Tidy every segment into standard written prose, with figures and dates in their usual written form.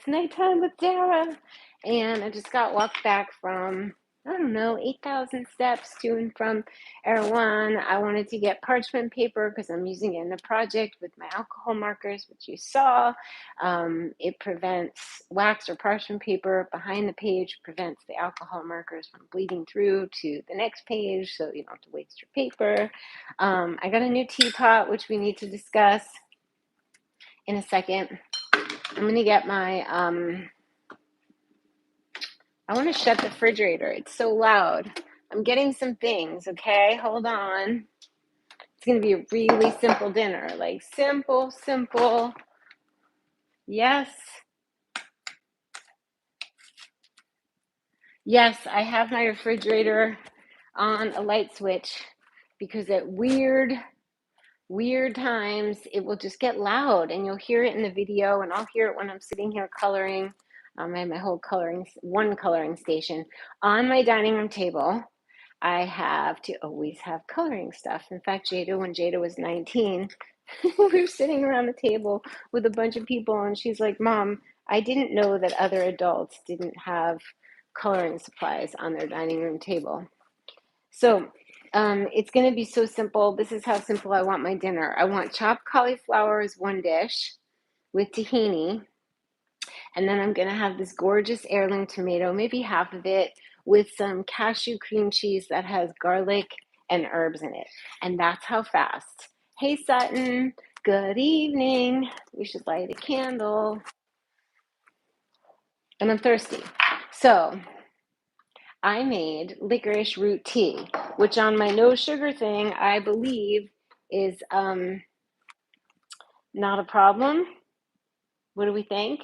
It's nighttime with Dara. And I just got walked back from, I don't know, 8,000 steps to and from Erewhon. I wanted to get parchment paper because I'm using it in a project with my alcohol markers, which you saw. It prevents wax or parchment paper behind the page, prevents the alcohol markers from bleeding through to the next page, so you don't have to waste your paper. I got a new teapot, which we need to discuss in a second. I'm going to get my, I want to shut the refrigerator. It's so loud. I'm getting some things, okay? Hold on. It's going to be a really simple dinner. Like simple, simple. Yes. Yes, I have my refrigerator on a light switch because at weird times it will just get loud and you'll hear it in the video and I'll hear it when I'm sitting here coloring. I have my whole one coloring station on my dining room table. I have to always have coloring stuff. In fact, when Jada was 19, we were sitting around the table with a bunch of people and she's like, Mom, I didn't know that other adults didn't have coloring supplies on their dining room table. So it's going to be so simple. This is how simple I want my dinner. I want chopped cauliflower as one dish with tahini. And then I'm going to have this gorgeous heirloom tomato, maybe half of it, with some cashew cream cheese that has garlic and herbs in it. And that's how fast. Hey, Sutton. Good evening. We should light a candle. And I'm thirsty. So I made licorice root tea, which on my no sugar thing, I believe is not a problem. What do we think?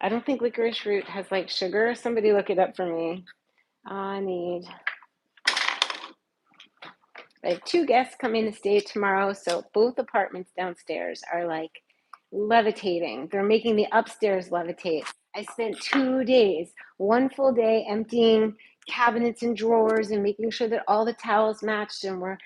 I don't think licorice root has like sugar. Somebody look it up for me. I have 2 guests coming to stay tomorrow, so both apartments downstairs are like levitating. They're making the upstairs levitate. I spent 2 days, one full day emptying cabinets and drawers and making sure that all the towels matched and were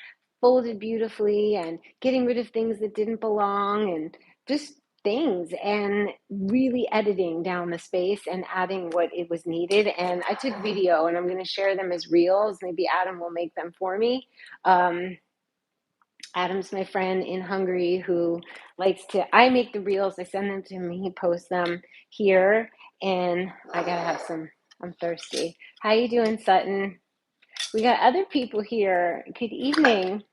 folded beautifully and getting rid of things that didn't belong and just things and really editing down the space and adding what it was needed. And I took video and I'm going to share them as reels. Maybe Adam will make them for me. Adam's my friend in Hungary who I make the reels, I send them to him, he posts them here, and I gotta have some, I'm thirsty. How you doing, Sutton? We got other people here. Good evening.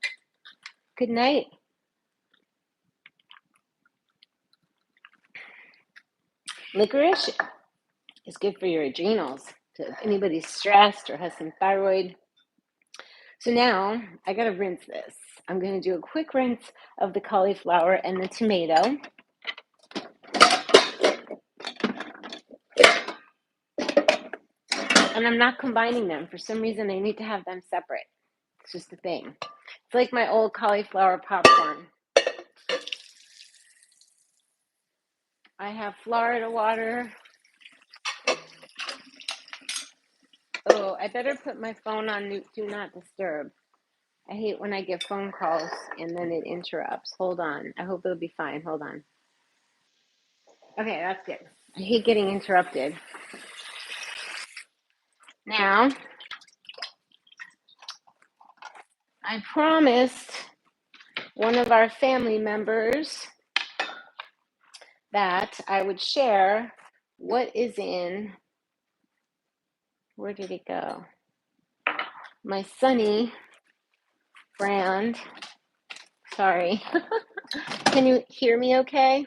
Good night. Licorice is good for your adrenals. So if anybody's stressed or has some thyroid. So now I gotta rinse this. I'm gonna do a quick rinse of the cauliflower and the tomato. And I'm not combining them. For some reason, I need to have them separate. It's just a thing. It's like my old cauliflower popcorn. I have Florida water. Oh, I better put my phone on do not disturb. I hate when I get phone calls and then it interrupts. Hold on. I hope it'll be fine. Hold on. Okay, that's good. I hate getting interrupted. Now, I promised one of our family members that I would share what is in, where did it go? My Sunny brand. Sorry. Can you hear me okay?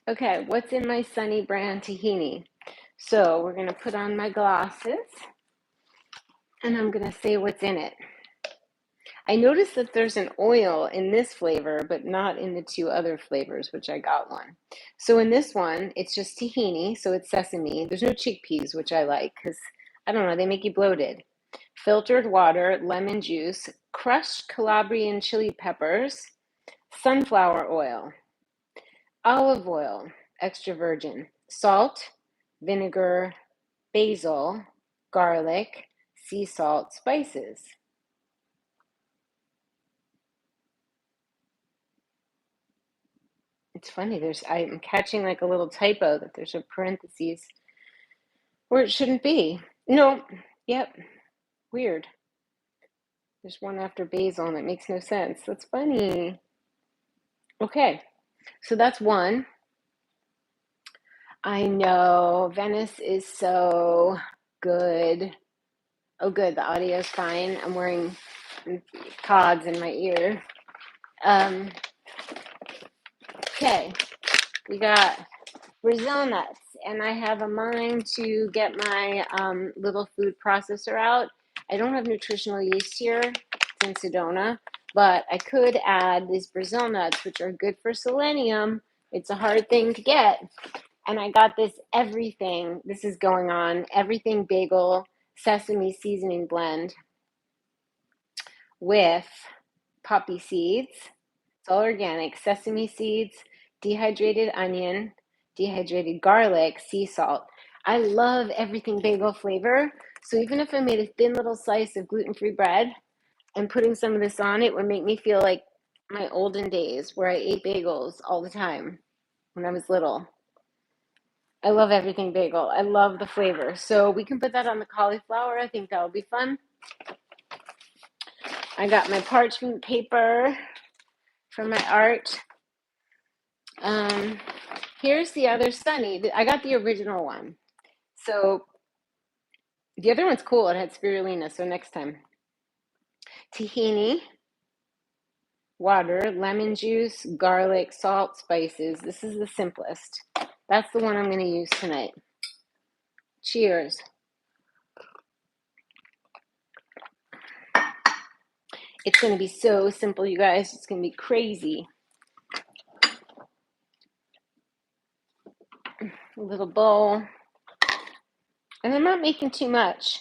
Okay, what's in my Sunny brand tahini? So we're going to put on my glasses and I'm going to say what's in it. I noticed that there's an oil in this flavor, but not in the 2 other flavors, which I got one. So in this one, it's just tahini, so it's sesame. There's no chickpeas, which I like because, I don't know, they make you bloated. Filtered water, lemon juice, crushed Calabrian chili peppers, sunflower oil, olive oil, extra virgin, salt, vinegar, basil, garlic, sea salt, spices. It's funny, I'm catching like a little typo that there's a parentheses where it shouldn't be. No, yep, weird. There's one after basil and it makes no sense. That's funny. Okay, so that's one. I know, Venice is so good. Oh, good, the audio's fine. I'm wearing pods in my ear. Okay, we got Brazil nuts, and I have a mind to get my little food processor out. I don't have nutritional yeast here, it's in Sedona, but I could add these Brazil nuts, which are good for selenium. It's a hard thing to get. And I got this everything, this is going on, everything bagel sesame seasoning blend with poppy seeds. It's all organic, sesame seeds, dehydrated onion, dehydrated garlic, sea salt. I love everything bagel flavor. So even if I made a thin little slice of gluten-free bread and putting some of this on, it would make me feel like my olden days where I ate bagels all the time when I was little. I love everything bagel. I love the flavor. So we can put that on the cauliflower. I think that would be fun. I got my parchment paper for my art. Here's the other Sunny. I got the original one. So the other one's cool. It had spirulina. So next time. Tahini, water, lemon juice, garlic, salt, spices. This is the simplest. That's the one I'm going to use tonight. Cheers. It's going to be so simple, you guys. It's going to be crazy. A little bowl. And I'm not making too much.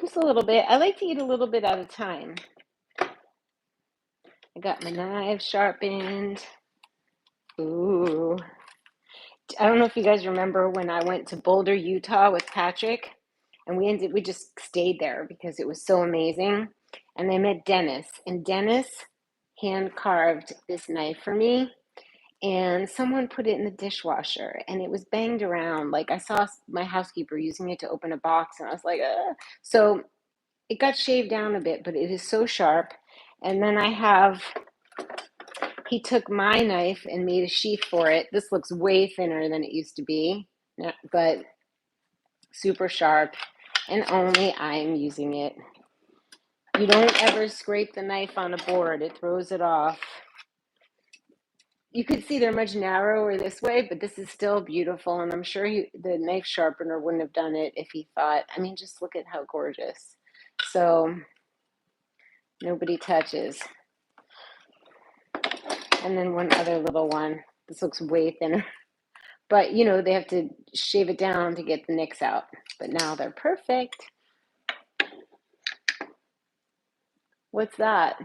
Just a little bit. I like to eat a little bit at a time. I got my knife sharpened. Ooh. I don't know if you guys remember when I went to Boulder, Utah with Patrick, and we just stayed there because it was so amazing. And I met Dennis, and Dennis hand carved this knife for me, and someone put it in the dishwasher, and it was banged around. Like I saw my housekeeper using it to open a box, and I was like, ugh. So it got shaved down a bit, but it is so sharp. And then he took my knife and made a sheath for it. This looks way thinner than it used to be, but super sharp, and only I'm using it. You don't ever scrape the knife on a board. It throws it off. You could see they're much narrower this way, but this is still beautiful, and I'm sure the knife sharpener wouldn't have done it if he thought, I mean, just look at how gorgeous. So nobody touches. And then one other little one. This looks way thinner. But, you know, they have to shave it down to get the nicks out. But now they're perfect. What's that?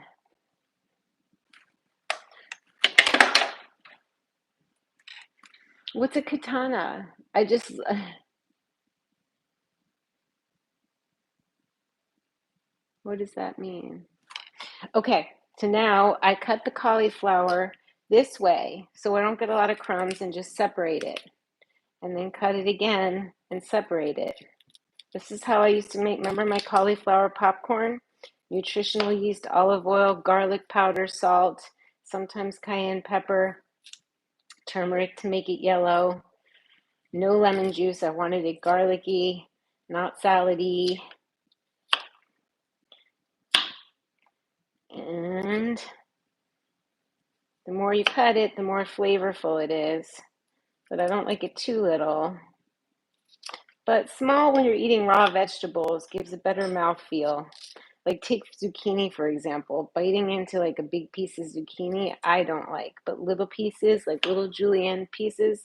What's a katana? What does that mean? Okay, so now I cut the cauliflower this way so I don't get a lot of crumbs and just separate it. And then cut it again and separate it. This is how I used to make, remember my cauliflower popcorn? Nutritional yeast, olive oil, garlic powder, salt, sometimes cayenne pepper, turmeric to make it yellow. No lemon juice. I wanted it garlicky, not salady. And the more you cut it, the more flavorful it is. But I don't like it too little. But small when you're eating raw vegetables gives a better mouthfeel. Like take zucchini, for example. Biting into like a big piece of zucchini, I don't like. But little pieces, like little julienne pieces.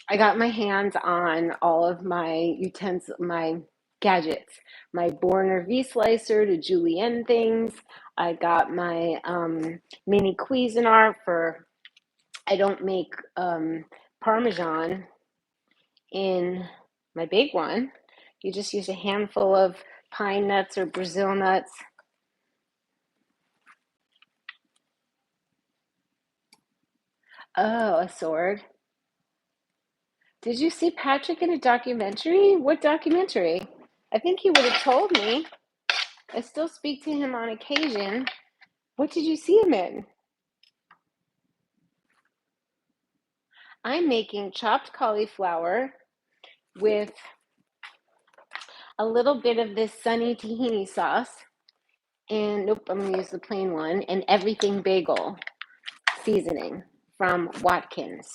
I got my hands on all of my utensils, my gadgets. My Borner V-slicer to julienne things. I got my mini Cuisinart for, I don't make Parmesan in my big one. You just use a handful of pine nuts or Brazil nuts. Oh, a sword. Did you see Patrick in a documentary? What documentary? I think he would have told me. I still speak to him on occasion. What did you see him in? I'm making chopped cauliflower with a little bit of this sunny tahini sauce. And nope, I'm going to use the plain one. And everything bagel seasoning from Watkins.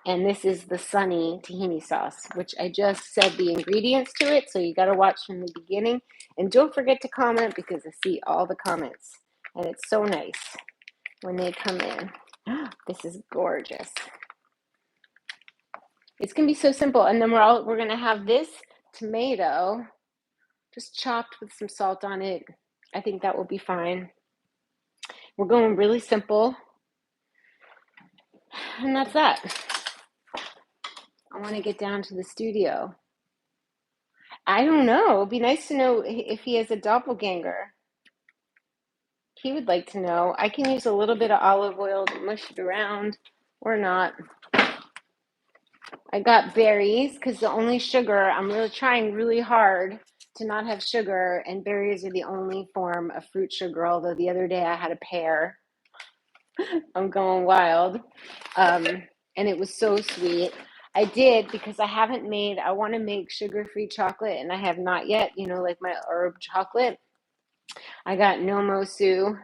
And this is the sunny tahini sauce, which I just said the ingredients to it. So you got to watch from the beginning. And don't forget to comment because I see all the comments. And it's so nice when they come in. This is gorgeous. It's going to be so simple. And then we're going to have this tomato just chopped with some salt on it. I think that will be fine. We're going really simple. And that's that. I want to get down to the studio. I don't know. It'd be nice to know if he has a doppelganger. He would like to know. I can use a little bit of olive oil to mush it around or not. I got berries because the only sugar, I'm really trying really hard to not have sugar, and berries are the only form of fruit sugar, although the other day I had a pear. I'm going wild. And it was so sweet. I did because I want to make sugar-free chocolate, and I have not yet, like my herb chocolate. I got Nomosu,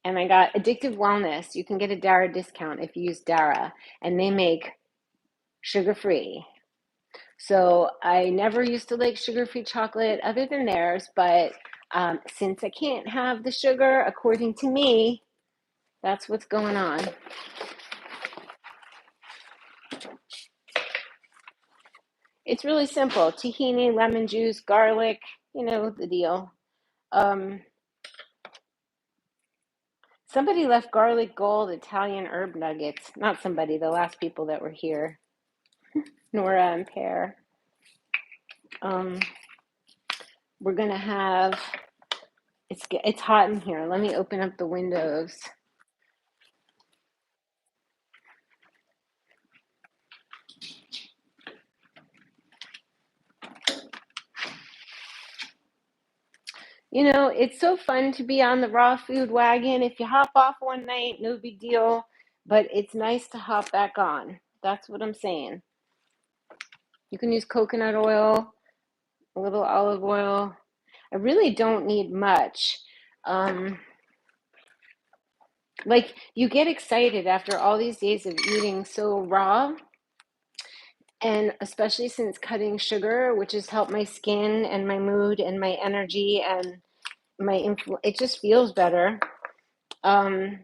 and I got Addictive Wellness. You can get a DARA discount if you use DARA, and they make sugar-free. So I never used to like sugar-free chocolate other than theirs, but since I can't have the sugar, according to me, that's what's going on. It's really simple. Tahini, lemon juice, garlic, the deal. Somebody left garlic gold Italian herb nuggets. Not somebody, the last people that were here. Nora and Pear. We're going to have, it's hot in here. Let me open up the windows. It's so fun to be on the raw food wagon. If you hop off one night, no big deal. But it's nice to hop back on. That's what I'm saying. You can use coconut oil, a little olive oil. I really don't need much. Like, you get excited after all these days of eating so raw. And especially since cutting sugar, which has helped my skin and my mood and my energy and it just feels better. I've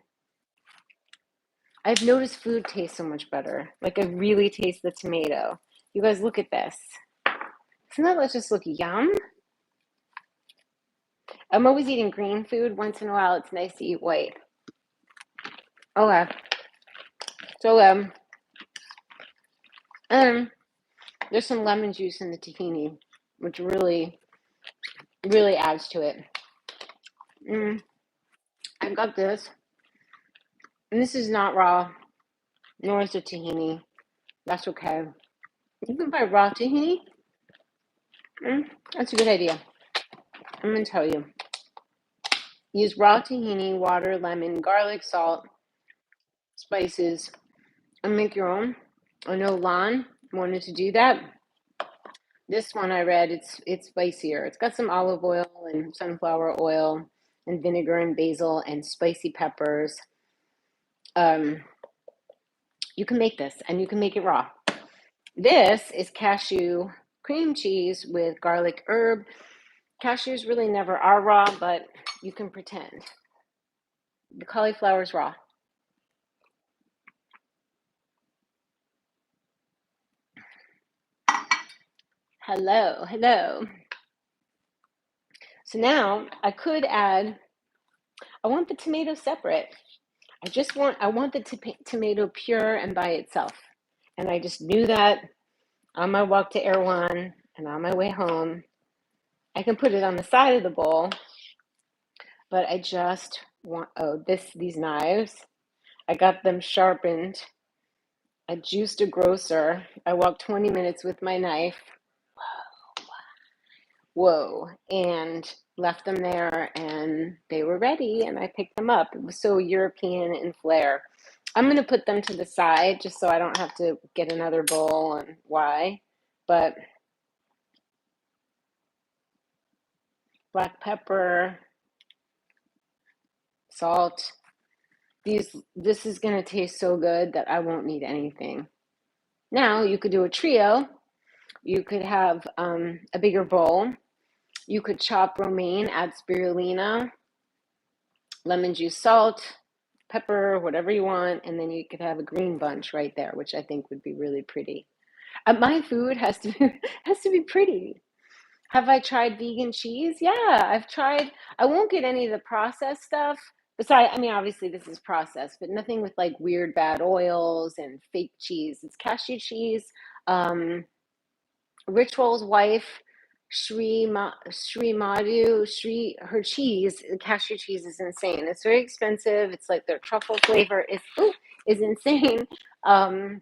noticed food tastes so much better. Like, I really taste the tomato. You guys, look at this. Doesn't that just look yum? I'm always eating green food. Once in a while, it's nice to eat white. Okay. So, there's some lemon juice in the tahini, which really, really adds to it. I've got this. And this is not raw, nor is it tahini. That's okay. You can buy raw tahini. That's a good idea. I'm going to tell you. Use raw tahini, water, lemon, garlic, salt, spices, and make your own. I know Lon wanted to do that. This one I read, it's spicier. It's got some olive oil and sunflower oil and vinegar and basil and spicy peppers. You can make this, and you can make it raw. This is cashew cream cheese with garlic herb. Cashews really never are raw, but you can pretend. The cauliflower is raw. Hello. So now I could add, I want the tomato separate. I want the tomato pure and by itself. And I just knew that on my walk to Erewhon and on my way home. I can put it on the side of the bowl, but I just want, these knives, I got them sharpened I juiced a grocer. I walked 20 minutes with my knife. Whoa. And left them there and they were ready and I picked them up. It was so European in flair. I'm going to put them to the side just so I don't have to get another bowl and why. But black pepper, salt. This is going to taste so good that I won't need anything. Now you could do a trio. You could have a bigger bowl. You could chop romaine, add spirulina, lemon juice, salt, pepper, whatever you want, and then you could have a green bunch right there, which I think would be really pretty. My food has to be, has to be pretty. Have I tried vegan cheese? Yeah, I've tried. I won't get any of the processed stuff. Besides, I mean, obviously this is processed, but nothing with like weird bad oils and fake cheese. It's cashew cheese. Um, Ritual's wife, her cheese, the cashew cheese is insane. It's very expensive. It's like their truffle flavor is insane. Um,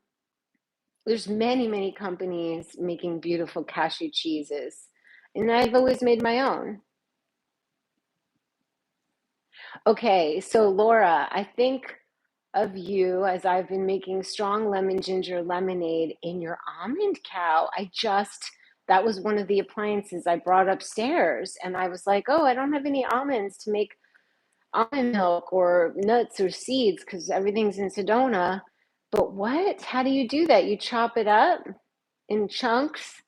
there's many companies making beautiful cashew cheeses, and I've always made my own. Okay, so Laura, I think of you as I've been making strong lemon ginger lemonade in your almond cow. That was one of the appliances I brought upstairs. And I was like, oh, I don't have any almonds to make almond milk or nuts or seeds because everything's in Sedona. But what? How do you do that? You chop it up in chunks?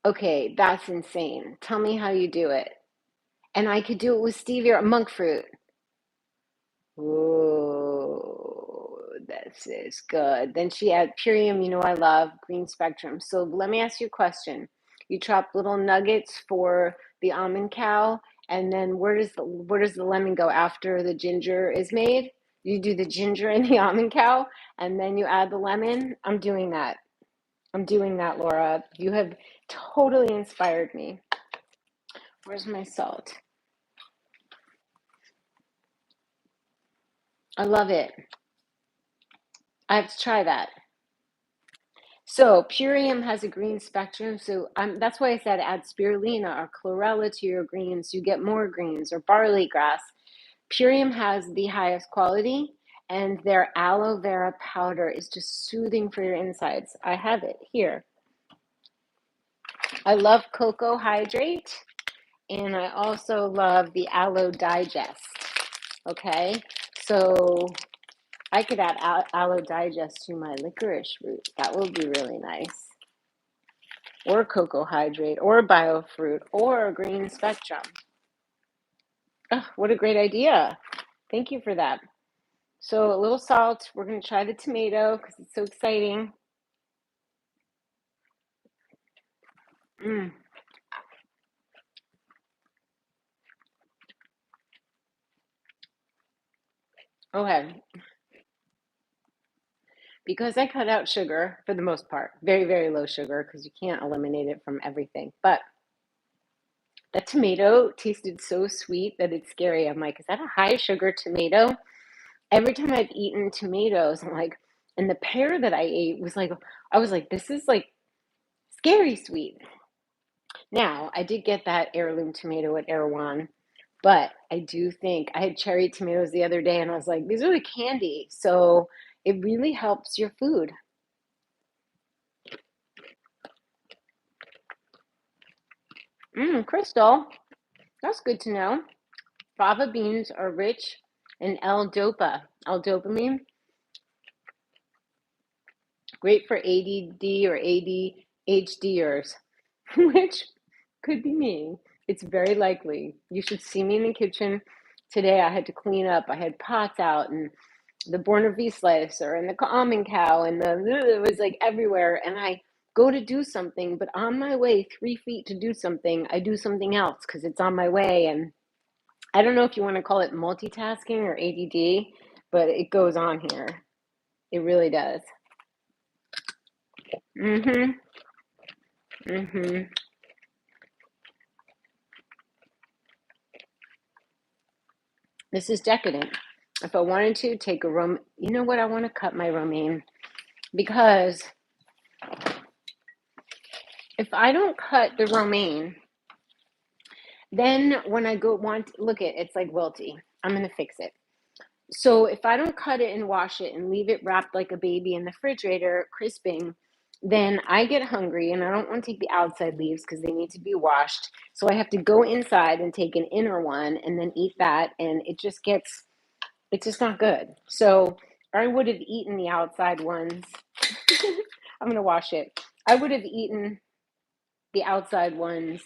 Okay, that's insane. Tell me how you do it. And I could do it with stevia or monk fruit. Oh, this is good. Then she had Purium, you know I love green spectrum. So let me ask you a question. You chop little nuggets for the almond cow, and then where does the lemon go after the ginger is made? You do the ginger and the almond cow, and then you add the lemon. I'm doing that. I'm doing that, Laura. You have totally inspired me. Where's my salt? I love it. I have to try that. So Purium has a green spectrum, so that's why I said add spirulina or chlorella to your greens. You get more greens or barley grass. Purium has the highest quality, and their aloe vera powder is just soothing for your insides. I have it here. I love Cocoa Hydrate, and I also love the Aloe Digest. Okay, so I could add Aloe Digest to my licorice root. That would be really nice. Or Cocoa Hydrate, or Biofruit, or Green Spectrum. Oh, what a great idea. Thank you for that. So a little salt. We're going to try the tomato because it's so exciting. Mm. Okay. Because I cut out sugar for the most part, very low sugar because you can't eliminate it from everything. But that tomato tasted so sweet that it's scary. I'm like, is that a high sugar tomato? Every time I've eaten tomatoes, I'm like, and the pear that I ate was like, I was like, this is like scary sweet. Now, I did get that heirloom tomato at Erewhon, but I do think I had cherry tomatoes the other day and I was like, these are the candy. So it really helps your food. Crystal, that's good to know. Fava beans are rich in L-dopa, L-dopamine, great for ADD or ADHDers, which could be me. It's very likely. You should see me in the kitchen today. I had to clean up. I had pots out and the Born V slicer and the almond cow and it was like everywhere. And I go to do something, but on my way 3 feet to do something, I do something else because it's on my way. And I don't know if you want to call it multitasking or ADD, but it goes on here. It really does. Mm-hmm. Mm-hmm. This is decadent. If I wanted to take you know what? I want to cut my romaine because if I don't cut the romaine, then when I look at it's like wilty. I'm going to fix it. So if I don't cut it and wash it and leave it wrapped like a baby in the refrigerator, crisping, then I get hungry and I don't want to take the outside leaves because they need to be washed. So I have to go inside and take an inner one and then eat that. And it's just not good. So I would have eaten the outside ones. I'm going to wash it. I would have eaten the outside ones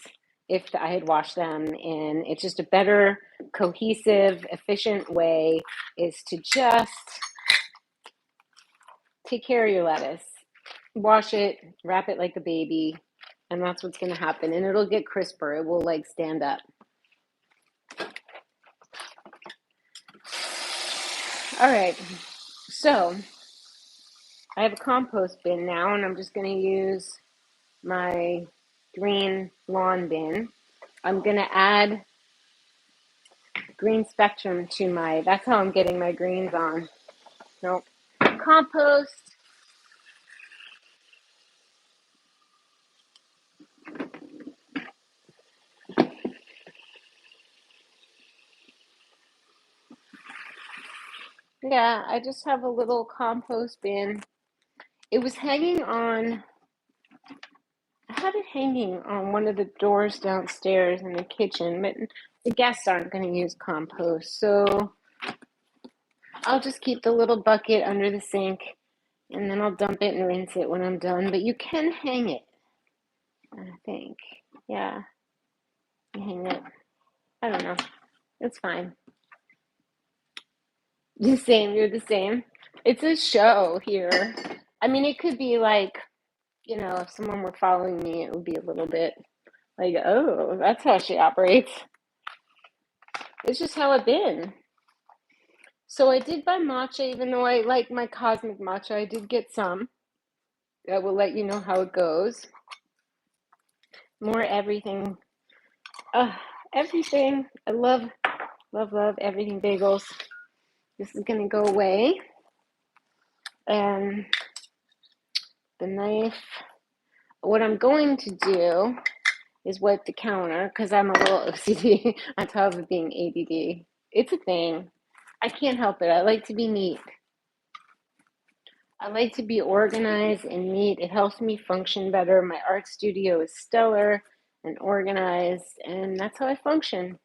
if I had washed them, and it's just a better, cohesive, efficient way is to just take care of your lettuce, wash it, wrap it like a baby, and that's what's going to happen, and it'll get crisper. It will like stand up. All right, so I have a compost bin now, and I'm just going to use my green lawn bin. I'm going to add green spectrum to that's how I'm getting my greens on. Nope. Compost. Yeah, I just have a little compost bin. It was hanging on, I had it hanging on one of the doors downstairs in the kitchen, but the guests aren't going to use compost. So I'll just keep the little bucket under the sink and then I'll dump it and rinse it when I'm done. But you can hang it, I think. Yeah, you hang it. I don't know. It's fine. The same, you're the same. It's a show here. I mean, it could be like, if someone were following me, it would be a little bit like, oh, that's how she operates. It's just how I've been. So I did buy matcha, even though I like my cosmic matcha. I did get some. I will let you know how it goes. More everything. Everything. I love, love, love everything bagels. This is going to go away. And the knife. What I'm going to do is wipe the counter because I'm a little OCD on top of being ADD. It's a thing. I can't help it. I like to be neat. I like to be organized and neat. It helps me function better. My art studio is stellar and organized, and that's how I function.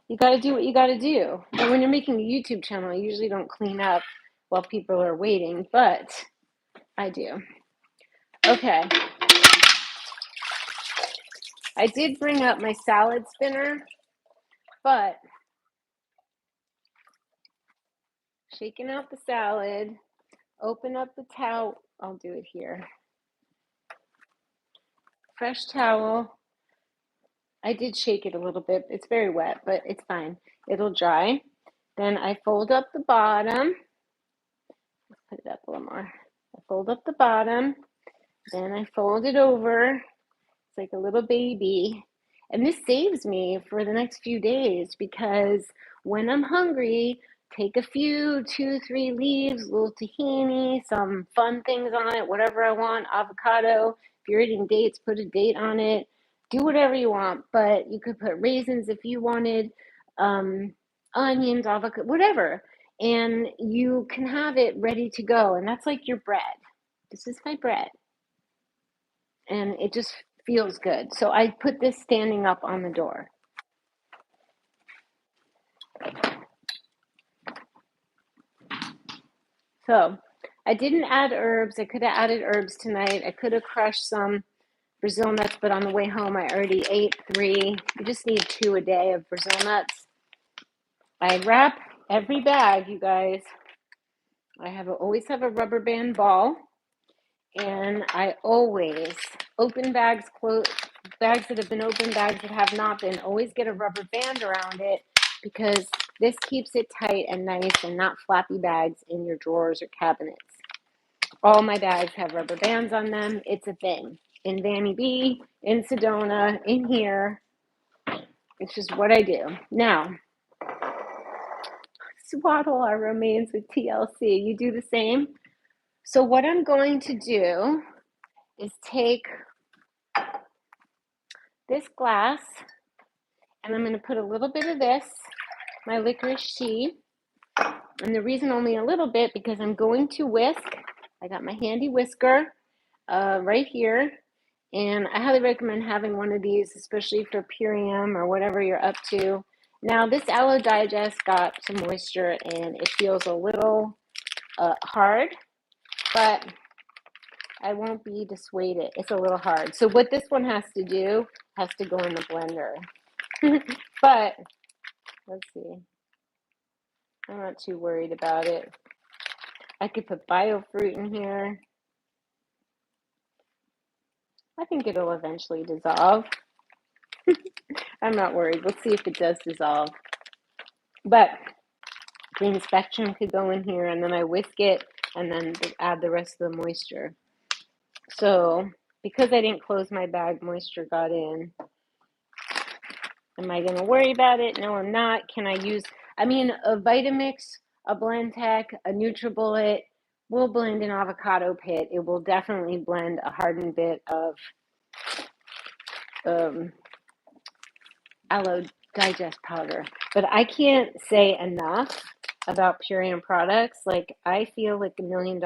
You got to do what you got to do. And when you're making a YouTube channel, I usually don't clean up while people are waiting, but I do. Okay. I did bring up my salad spinner, but shaking out the salad, open up the towel. I'll do it here. Fresh towel. I did shake it a little bit. It's very wet, but it's fine. It'll dry. Then I fold up the bottom. Let's put it up a little more. I fold up the bottom. Then I fold it over. It's like a little baby. And this saves me for the next few days because when I'm hungry, take a few, 2, 3 leaves, a little tahini, some fun things on it, whatever I want, avocado. If you're eating dates, put a date on it. Do whatever you want, but you could put raisins if you wanted, onions, avocado, whatever. And you can have it ready to go. And that's like your bread. This is my bread. And it just feels good. So I put this standing up on the door. So I didn't add herbs. I could have added herbs tonight. I could have crushed some Brazil nuts, but on the way home I already ate 3. You just need 2 a day of Brazil nuts. I wrap every bag, you guys. I always have a rubber band ball, and I always open bags, close bags that have been open, bags that have not been. Always get a rubber band around it because this keeps it tight and nice and not flappy bags in your drawers or cabinets. All my bags have rubber bands on them. It's a thing. In Vanny B, in Sedona, in here. It's just what I do. Now, swaddle our romaines with TLC. You do the same. So what I'm going to do is take this glass and I'm going to put a little bit of this, my licorice tea. And the reason only a little bit, because I'm going to whisk. I got my handy whisker right here. And I highly recommend having one of these, especially for Purium or whatever you're up to. Now, this Aloe Digest got some moisture and it feels a little hard, but I won't be dissuaded. It's a little hard. So what this one has to do has to go in the blender. But let's see. I'm not too worried about it. I could put biofruit in here. I think it'll eventually dissolve. I'm not worried. Let's see if it does dissolve. But green spectrum could go in here, and then I whisk it and then add the rest of the moisture. So because I didn't close my bag, moisture got in. Am I going to worry about it? No, I'm not. Can I use, a Vitamix, a Blendtec, a NutriBullet will blend an avocado pit. It will definitely blend a hardened bit of Aloe Digest powder. But I can't say enough about Purium products. Like, I feel like $1 million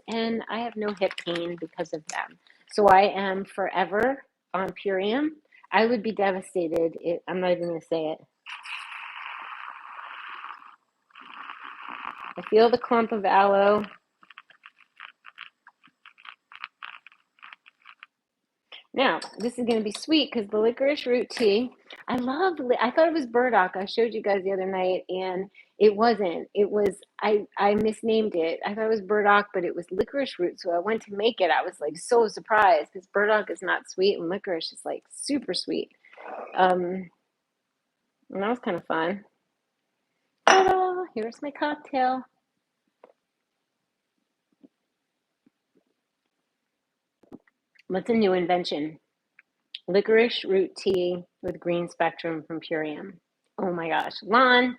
and I have no hip pain because of them. So I am forever on Purium. I would be devastated. I'm not even going to say it. I feel the clump of aloe. Now, this is going to be sweet because the licorice root tea, I thought it was burdock. I showed you guys the other night and it wasn't. It was, I misnamed it. I thought it was burdock, but it was licorice root. So I went to make it. I was like so surprised because burdock is not sweet and licorice is like super sweet. And that was kind of fun. Ta-da! Here's my cocktail. What's a new invention? Licorice root tea with green spectrum from Purium. Oh my gosh. Lon,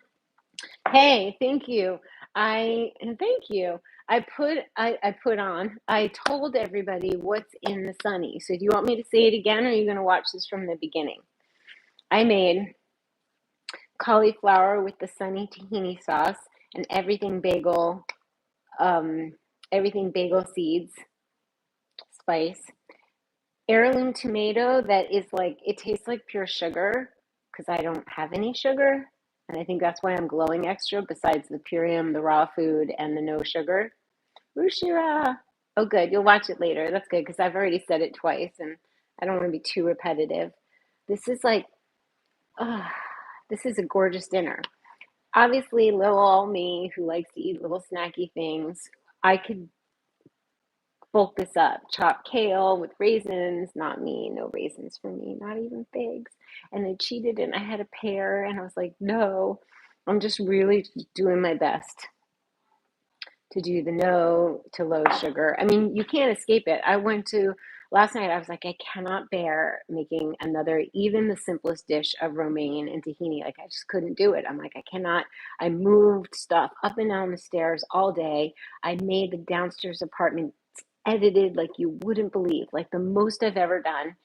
hey, thank you. Thank you. I told everybody what's in the sunny. So do you want me to say it again or are you going to watch this from the beginning? I made cauliflower with the sunny tahini sauce and everything bagel seeds, spice. Heirloom tomato that is like, it tastes like pure sugar because I don't have any sugar. And I think that's why I'm glowing extra besides the Purium, the raw food, and the no sugar. Rushira. Oh, good. You'll watch it later. That's good because I've already said it twice and I don't want to be too repetitive. This is like, this is a gorgeous dinner. Obviously, little old me who likes to eat little snacky things, I could bulk this up. Chopped kale with raisins. Not me. No raisins for me. Not even figs. And I cheated and I had a pear and I was like, no, I'm just really doing my best to do the no to low sugar. I mean, you can't escape it. Last night, I was like, I cannot bear making another, even the simplest dish of romaine and tahini. Like, I just couldn't do it. I'm like, I cannot. I moved stuff up and down the stairs all day. I made the downstairs apartment edited like you wouldn't believe, like the most I've ever done.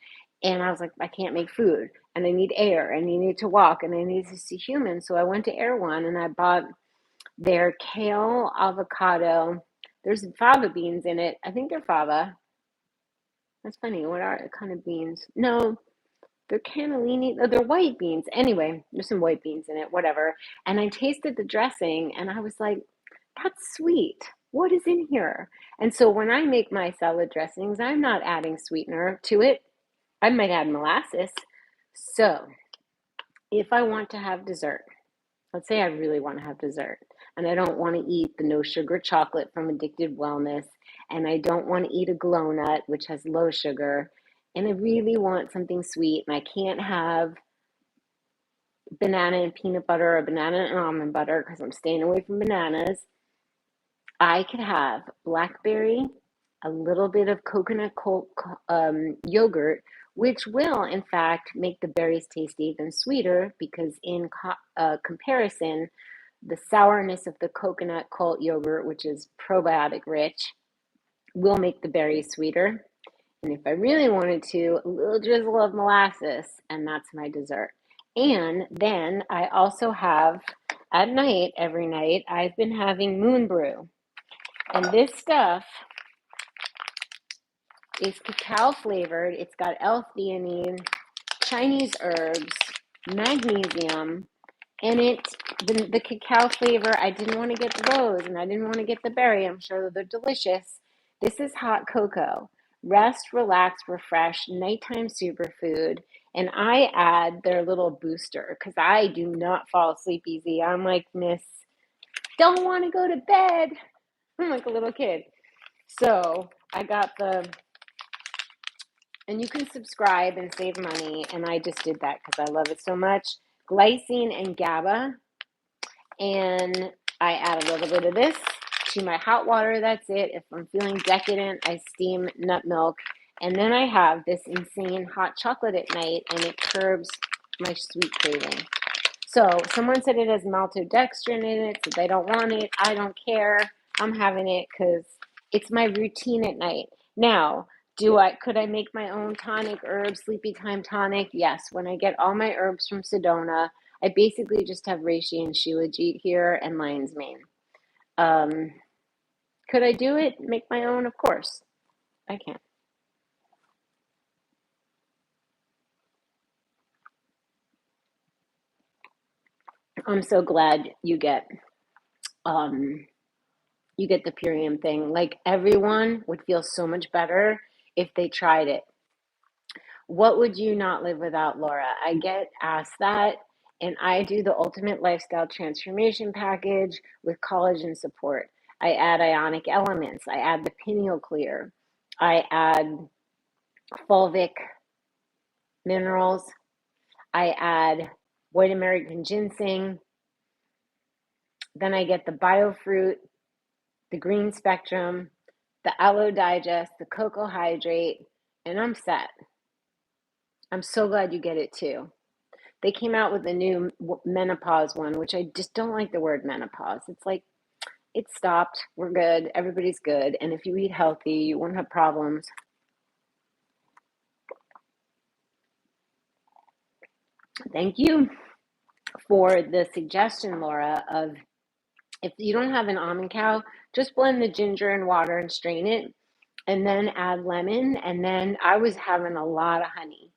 And I was like, I can't make food and I need air and I need to walk and I need to see humans. So I went to Air One and I bought their kale avocado. There's fava beans in it. I think they're fava. That's funny. What are kind of beans? No, they're cannellini. Oh, they're white beans. Anyway, there's some white beans in it, whatever. And I tasted the dressing and I was like, that's sweet. What is in here? And so when I make my salad dressings, I'm not adding sweetener to it. I might add molasses. So if I want to have dessert, let's say I really want to have dessert and I don't want to eat the no sugar chocolate from Addicted Wellness and I don't want to eat a glow nut, which has low sugar, and I really want something sweet and I can't have banana and peanut butter or banana and almond butter because I'm staying away from bananas. I could have blackberry, a little bit of coconut yogurt, which will, in fact, make the berries taste even sweeter because, in comparison, the sourness of the coconut cult yogurt, which is probiotic rich, will make the berries sweeter. And if I really wanted to, a little drizzle of molasses, and that's my dessert. And then I also have, at night, every night, I've been having moon brew. And this stuff is cacao flavored. It's got L-theanine, Chinese herbs, magnesium, and the cacao flavor. I didn't want to get the rose and I didn't want to get the berry. I'm sure they're delicious. This is hot cocoa. Rest, relax, refresh, nighttime superfood. And I add their little booster because I do not fall asleep easy. I'm like, Miss, don't want to go to bed. I'm like a little kid. So I got and you can subscribe and save money. And I just did that because I love it so much. Glycine and GABA. And I add a little bit of this to my hot water. That's it. If I'm feeling decadent, I steam nut milk. And then I have this insane hot chocolate at night, and it curbs my sweet craving. So someone said it has maltodextrin in it, so they don't want it. I don't care. I'm having it because it's my routine at night. Now, could I make my own tonic herb, sleepy time tonic? Yes. When I get all my herbs from Sedona, I basically just have reishi and shilajit here and lion's mane. Could I do it? Make my own? Of course. I can. I'm so glad um you get the Purium thing. Like everyone would feel so much better if they tried it. What would you not live without, Laura? I get asked that, and I do the ultimate lifestyle transformation package with collagen support. I add ionic elements. I add the pineal clear. I add fulvic minerals. I add white American ginseng. Then I get the biofruit, the green spectrum, the aloe digest, the cocoa hydrate, and I'm set. I'm so glad you get it too. They came out with a new menopause one, which I just don't like the word menopause. It's like, it stopped. We're good. Everybody's good. And if you eat healthy, you won't have problems. Thank you for the suggestion, Laura, of if you don't have an almond cow, just blend the ginger and water and strain it, and then add lemon. And then I was having a lot of honey.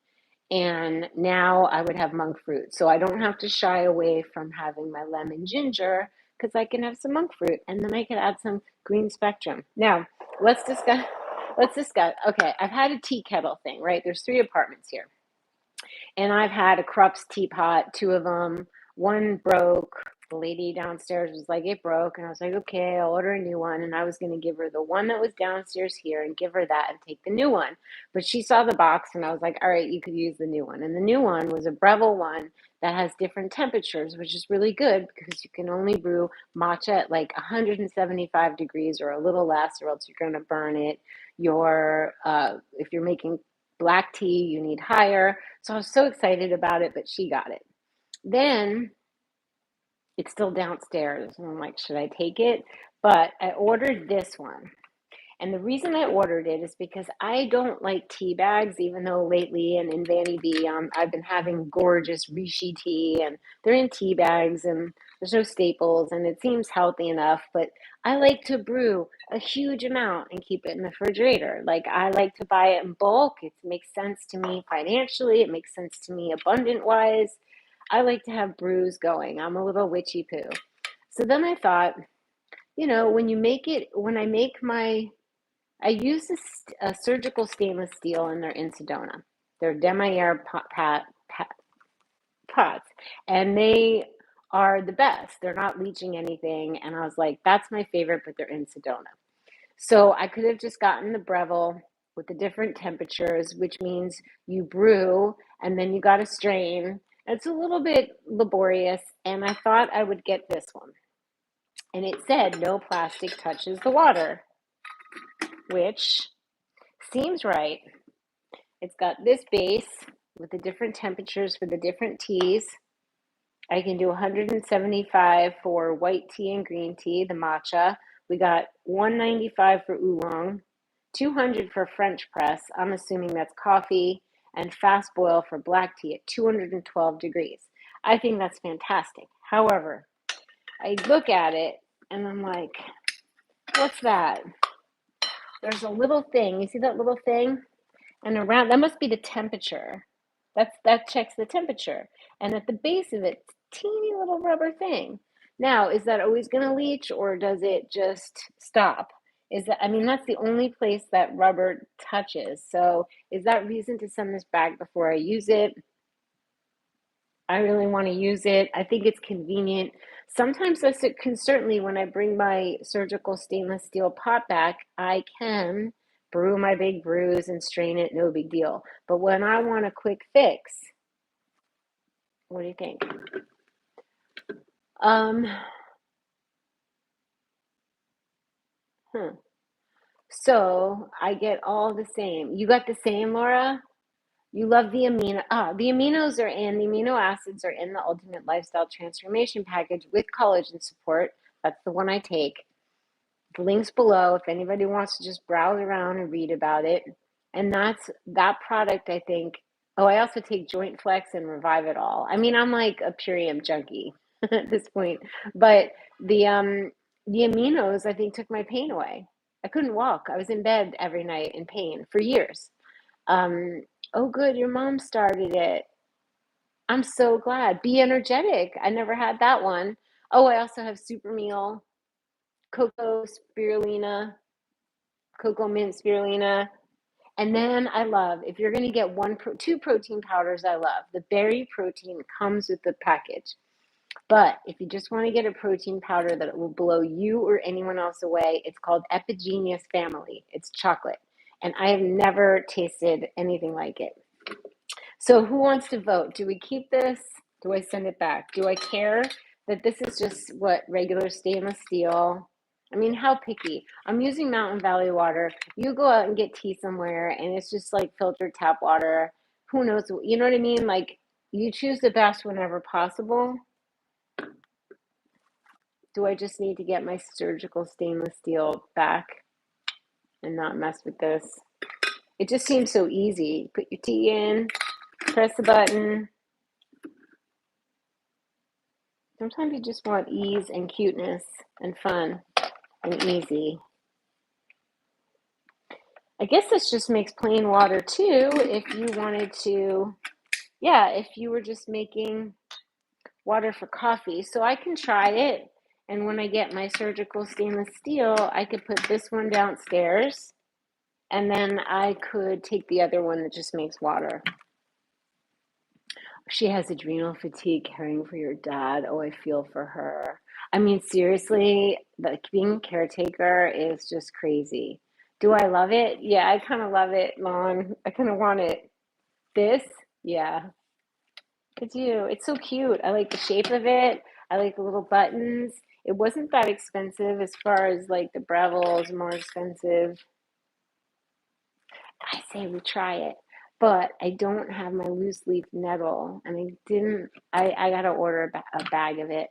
And now I would have monk fruit. So I don't have to shy away from having my lemon ginger because I can have some monk fruit and then I can add some green spectrum. Now, let's discuss. Okay, I've had a tea kettle thing, right? There's 3 apartments here. And I've had a Krupp's teapot, 2 of them. One broke. The lady downstairs was like, it broke. And I was like, okay, I'll order a new one. And I was going to give her the one that was downstairs here and give her that and take the new one. But she saw the box and I was like, all right, you could use the new one. And the new one was a Breville one that has different temperatures, which is really good because you can only brew matcha at like 175 degrees or a little less, or else you're going to burn it. If you're making black tea, you need higher. So I was so excited about it, but she got it. Then it's still downstairs. And I'm like, should I take it? But I ordered this one. And the reason I ordered it is because I don't like tea bags, even though lately and in Vanny B, I've been having gorgeous reishi tea, and they're in tea bags, and there's no staples, and it seems healthy enough. But I like to brew a huge amount and keep it in the refrigerator. Like I like to buy it in bulk. It makes sense to me financially. It makes sense to me abundant wise. I like to have brews going. I'm a little witchy poo. So then I thought, when I make I use a surgical stainless steel, and they're in Sedona. They're demi-air pots, and they are the best. They're not leaching anything, and I was like, that's my favorite, but they're in Sedona. So I could have just gotten the Breville with the different temperatures, which means you brew, and then you got to strain. It's a little bit laborious, and I thought I would get this one. And it said, no plastic touches the water, which seems right. It's got this base with the different temperatures for the different teas. I can do 175 for white tea and green tea, the matcha. We got 195 for oolong. 200 for French press. I'm assuming that's coffee, and fast boil for black tea at 212 degrees. I think that's fantastic. However, I look at it and I'm like, what's that? There's a little thing. You see that little thing? And around that must be the temperature. That checks the temperature. And at the base of it, teeny little rubber thing. Now, is that always going to leach, or does it just stop? Is that, I mean, that's the only place that rubber touches. So is that reason to send this back before I use it? I really want to use it. I think it's convenient. Sometimes that's it can certainly, when I bring my surgical stainless steel pot back, I can brew my big brews and strain it, no big deal. But when I want a quick fix, what do you think? Um, So I get all the same. You got the same, Laura? You love the the aminos are in, the amino acids are in the Ultimate Lifestyle Transformation Package with collagen support. That's the one I take. The link's below if anybody wants to just browse around and read about it. And that's that product, I think. Oh, I also take Joint Flex and Revive It All. I mean, I'm like a Purium junkie at this point. But the aminos, I think, took my pain away. I couldn't walk. I was in bed every night in pain for years. Um, oh, good, your mom started it. I'm so glad. Be energetic. I never had that one. Oh, I also have Super Meal, cocoa spirulina, cocoa mint spirulina. And then I love, if you're going to get two protein powders, I love. The berry protein comes with the package. But if you just want to get a protein powder that will blow you or anyone else away, it's called Epigenius Family. It's chocolate. And I have never tasted anything like it. So who wants to vote? Do we keep this? Do I send it back? Do I care that this is just what regular stainless steel? I mean, how picky? I'm using Mountain Valley water. You go out and get tea somewhere and it's just like filtered tap water. Who knows? You know what I mean? Like, you choose the best whenever possible. Do I just need to get my surgical stainless steel back and not mess with this? It just seems so easy. Put your tea in, press the button. Sometimes you just want ease and cuteness and fun and easy. I guess this just makes plain water too if you wanted to, yeah, if you were just making water for coffee. So I can try it. And when I get my surgical stainless steel, I could put this one downstairs and then I could take the other one that just makes water. She has adrenal fatigue caring for your dad. Oh, I feel for her. I mean, seriously, being a caretaker is just crazy. Do I love it? Yeah, I kind of love it, Mom. I kind of want it. This? Yeah, I do. It's so cute. I like the shape of it. I like the little buttons. It wasn't that expensive as far as like the Breville's more expensive. I say we try it, but I don't have my loose leaf nettle, and I gotta order a bag of it.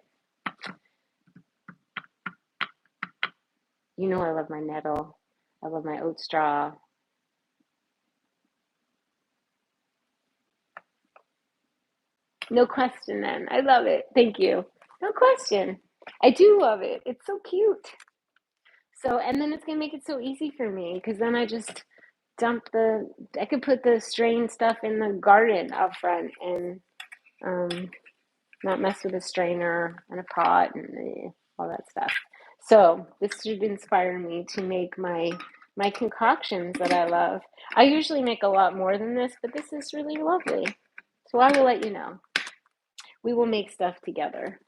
You know I love my nettle. I love my oat straw. No question then. I love it. Thank you. No question. I do love it. It's so cute. So, and then it's gonna make it so easy for me because then I just I could put the strain stuff in the garden out front and um, not mess with a strainer and a pot and all that stuff. So this should inspire me to make my concoctions that I love. I usually make a lot more than this, but this is really lovely. So I will let you know. We will make stuff together.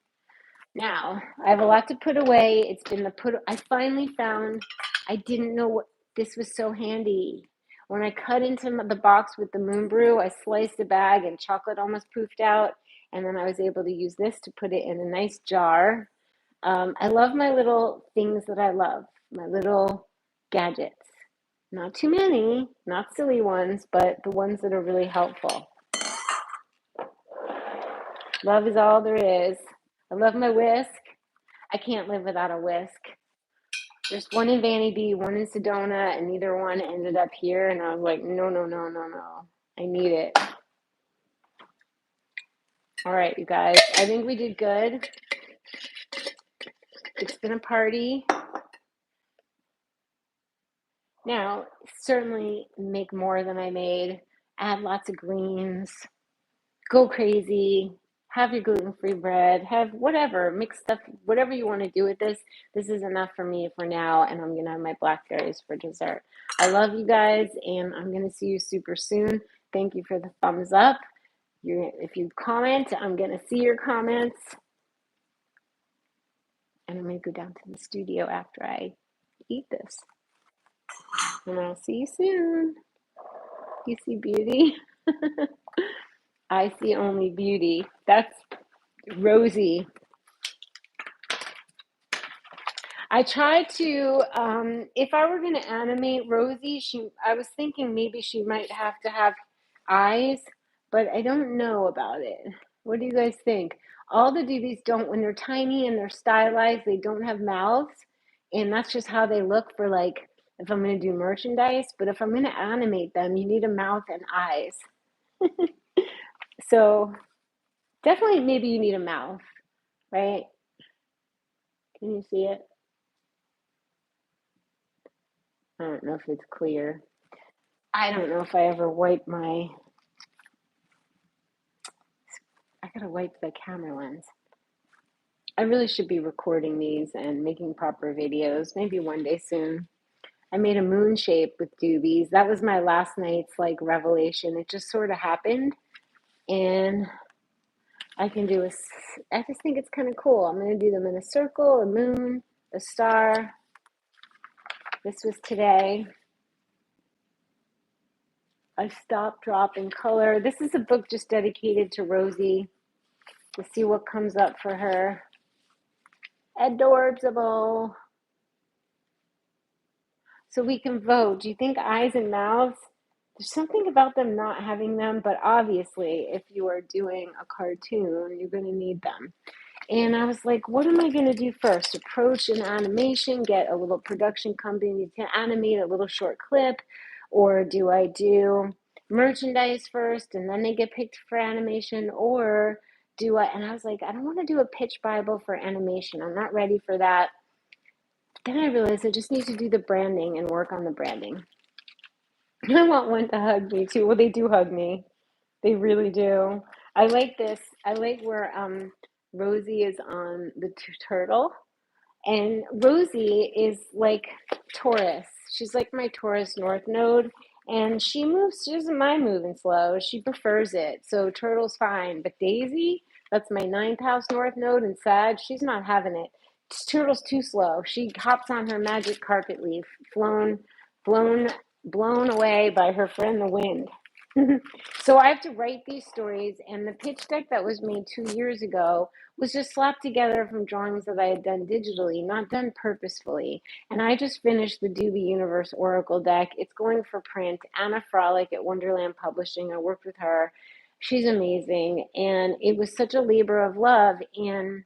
Now, I have a lot to put away. It's been I finally found, I didn't know what, this was so handy. When I cut into the box with the moon brew, I sliced a bag and chocolate almost poofed out. And then I was able to use this to put it in a nice jar. I love my little things that I love, my little gadgets. Not too many, not silly ones, but the ones that are really helpful. Love is all there is. I love my whisk. I can't live without a whisk. There's one in Vanity B, one in Sedona, and neither one ended up here. And I was like, no, no, no, no, no. I need it. All right, you guys. I think we did good. It's been a party. Now, certainly make more than I made. Add lots of greens. Go crazy. Have your gluten-free bread. Have whatever. Mix stuff, whatever you want to do with this. This is enough for me for now, and I'm going to have my blackberries for dessert. I love you guys, and I'm going to see you super soon. Thank you for the thumbs up. If you comment, I'm going to see your comments. And I'm going to go down to the studio after I eat this. And I'll see you soon. You see beauty? I see only beauty. That's Rosie. I tried to, if I were going to animate Rosie, I was thinking maybe she might have to have eyes, but I don't know about it. What do you guys think? All the doobies don't, when they're tiny and they're stylized, they don't have mouths. And that's just how they look for, like, if I'm going to do merchandise. But if I'm going to animate them, you need a mouth and eyes. So definitely maybe you need a mouth, right? Can you see it? I don't know if it's clear. I don't know if I ever wipe I gotta wipe the camera lens. I really should be recording these and making proper videos, maybe one day soon. I made a moon shape with doobies. That was my last night's like revelation. It just sort of happened, and I just think it's kind of cool. I'm gonna do them in a circle, a moon, a star. This was today. I stopped, drop, and color. This is a book just dedicated to Rosie, to see what comes up for her. Adorbsable. So we can vote. Do you think eyes and mouths? There's something about them not having them, but obviously, if you are doing a cartoon, you're going to need them. And I was like, what am I going to do first? Approach an animation, get a little production company to animate a little short clip, or do I do merchandise first and then they get picked for animation, or do I? And I was like, I don't want to do a pitch Bible for animation. I'm not ready for that. Then I realized I just need to do the branding and work on the branding. I want one to hug me too. Well, they do hug me. They really do. I like this. I like where Rosie is on the turtle. And Rosie is like Taurus. She's like my Taurus North Node. And she doesn't mind moving slow. She prefers it. So Turtle's fine. But Daisy, that's my ninth house North Node and Sag, she's not having it. Turtle's too slow. She hops on her magic carpet leaf, blown, blown away by her friend the wind. So I have to write these stories, and the pitch deck that was made 2 years ago was just slapped together from drawings that I had done digitally, not done purposefully. And I just finished the Doobie Universe Oracle deck. It's going for print. Anna Frolic at Wonderland Publishing. I worked with her. She's amazing. And it was such a labor of love. And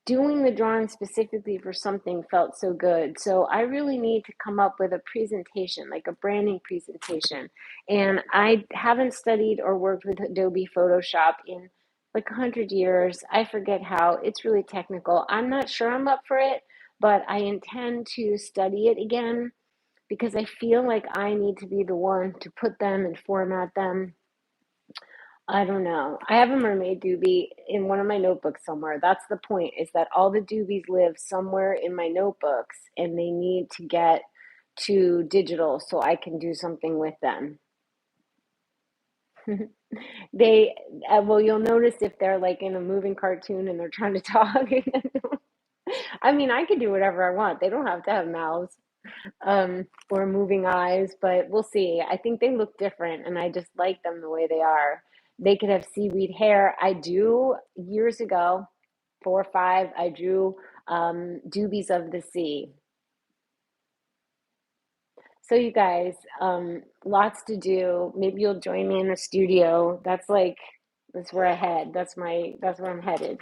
doing the drawing specifically for something felt so good. So I really need to come up with a presentation, like a branding presentation. And I haven't studied or worked with Adobe Photoshop in like 100 years. I forget how. It's really technical. I'm not sure I'm up for it, but I intend to study it again because I feel like I need to be the one to put them and format them. I don't know. I have a mermaid doobie in one of my notebooks somewhere. That's the point, is that all the doobies live somewhere in my notebooks and they need to get to digital so I can do something with them. They, well, you'll notice if they're like in a moving cartoon and they're trying to talk. I mean, I can do whatever I want. They don't have to have mouths or moving eyes, but we'll see. I think they look different, and I just like them the way they are. They could have seaweed hair. I do years ago, 4 or 5. I drew doobies of the sea. So you guys, lots to do. Maybe you'll join me in the studio. That's where I head. That's where I'm headed.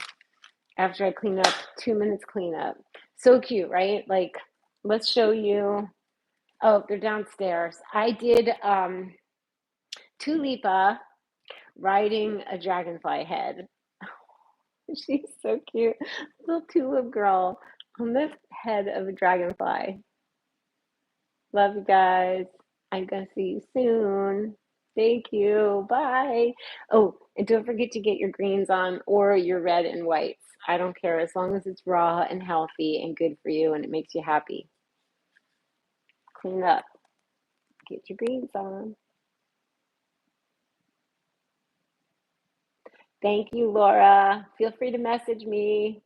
After I clean up, 2 minutes cleanup. So cute, right? Like Let's show you. Oh, they're downstairs. I did Tulipa riding a dragonfly head. She's so cute. Little tulip girl on the head of a dragonfly. Love you guys. I'm gonna see you soon. Thank you. Bye. Oh, and don't forget to get your greens on or your red and whites. I don't care as long as it's raw and healthy and good for you and it makes you happy. Clean up. Get your greens on. Thank you, Laura. Feel free to message me.